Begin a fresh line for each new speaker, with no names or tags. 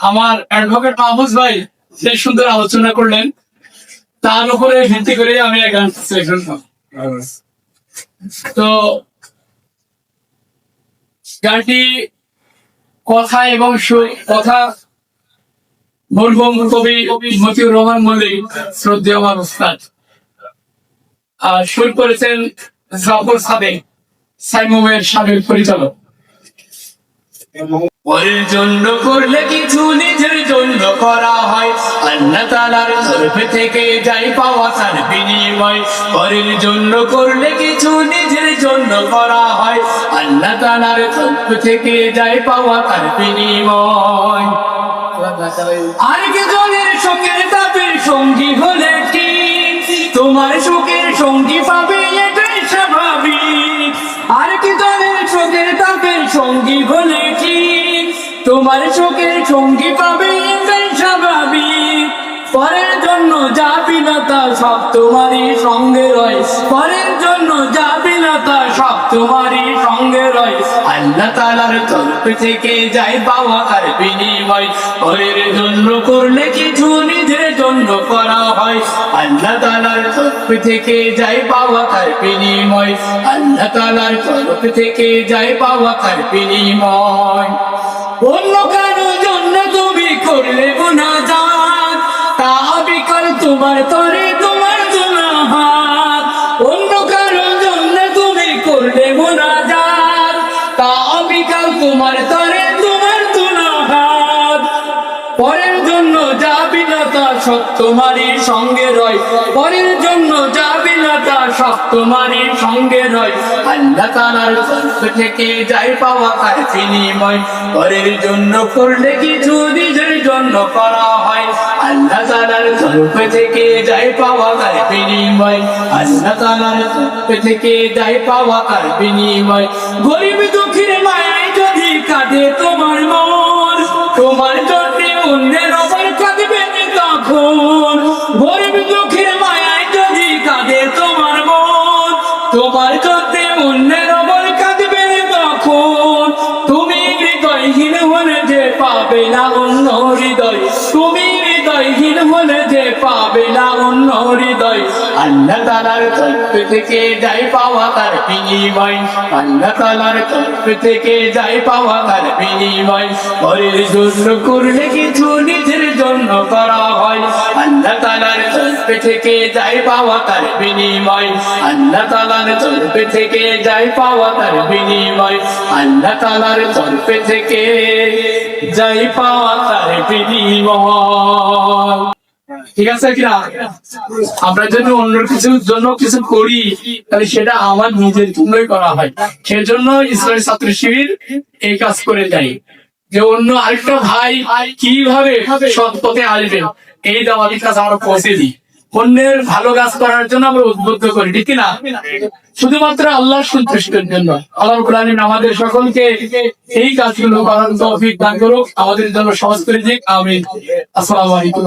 আমার অ্যাডভোকেট মাহফুজ ভাই যে সুন্দর আলোচনা করলেন, তার উপরে ভিত্তি করে আমি এক গান সিলেকশন করব। তো গানটি কথা এবং কথা মরহুম কবি মতিউর রহমান মল্লিক, শ্রদ্ধেয় আমার উস্তাদ, আর সুর করেছেন জাফর সাদেক, সাইমুমের সাবেক পরিচালক। পরের জন্য করলে কিছু নিজের জন্য করা হয়, আল্লাহ তাআলার তরফ থেকে যাই পাওয়া তার বিনিময়। পরের জন্য করলে কিছু নিজের জন্য করা হয়, আল্লাহ তাআলার তরফ থেকে যাই পাওয়া তার বিনিময়। আর কে জনের শোকের তাপের সঙ্গী হলে কি তোমার সুখের সঙ্গী পাবে, এটাই স্বাভাবিক। আর কি জনের শোকের তাপের সঙ্গী হলে কি তোমার সুখের সঙ্গী পাবে, এটাই স্বাভাবিক। পরের জন্য যা বিনাতা সব তোমারই সঙ্গে রয়, পরের জন্য যা বিনাতা সব তোমারই সঙ্গে রয়। আল্লাহ তাআলার তরফ থেকে যাই পাওয়া তার বিনিময়। পরের জন্য করলে কিছু নিজের জন্য করা হয়, আল্লাহ তাআলার তরফ থেকে যাই পাওয়া তার বিনিময়। আল্লাহ তাআলার তরফ থেকে যাই পাওয়া তার বিনিময়। অন্য কারো জন্য তুমি করলে মুনাজাত, তা বিকল তোমার তরে তোমার গুনাহাত। অন্য কারো জন্য তুমি করলে মুনাজাত, তা বিকল তোমার তরে তোমার গুনাহাত। পরের জন্য যা বিনাতা সব তোমারই সঙ্গে রয়, পরের জন্য যা বিনাতা সব তোমারই সঙ্গে রয়। আল্লাহ তাআলার তরফ থেকে যাই পাওয়া তার বিনিময়। পরের জন্য করলে কিছু নিজের জন্য করা হয়, আল্লাহ তাআলার তরফ থেকে যাই পাওয়া তার বিনিময়। আল্লাহ তাআলার তরফ থেকে যাই পাওয়া তার বিনিময়। গরিব দুঃখীর মায়ায় যদি কাঁদে তোমার মন, তোমার জন্য অন্যের ওপর কাঁদবে তখন। গরিব দুঃখীর মায়ায় যদি কাঁদে তোমার মন, তোমার জন্য অন্যের ওপর কাঁদবে তখন। তুমি হৃদয়হীন হলে যে পাবে না অন্য হৃদয়, তুমি হৃদয়হীন হলে যে পাবে না অন্য হৃদয়। আল্লাহ তাআলার তরফ থেকে যাই পাওয়া তার বিনিময়। আল্লাহ তাআলার তরফ থেকে যাই পাওয়া তার বিনিময়। পরের জন্য করলে কিছু নিজের জন্য করা হয়, আল্লাহ তাআলার তরফ থেকে যাই পাওয়া তার বিনিময়। আল্লাহ তাআলার তরফ থেকে যাই পাওয়া তার বিনিময়। আল্লাহ তাআলার তরফ থেকে যাই পাওয়া তার বিনিময়। ঠিক আছে কিনা? আমরা যদি অন্য কিছুর জন্য কিছু করি, তাহলে সেটা আমার নিজের জন্যই করা হয়। সেজন্য ইসলামী ছাত্র শিবির এই কাজ করে যায় যে অন্য আরেকটা ভাই কিভাবে সৎ পথে আসবে, এই দাওয়াতের কাজ আমরা পৌঁছে দিই। অন্যের ভালো কাজ করার জন্য আমরা উদ্বুদ্ধ করি, ঠিক না? শুধুমাত্র আল্লাহর সন্তুষ্টির জন্য। আল্লাহ রাব্বুল আলামিন আমাদের সকলকে এই কাজগুলো করার তৌফিক দান করুক, আমাদের জন্য সহজ করে দিক। আমিন। আসসালামু আলাইকুম।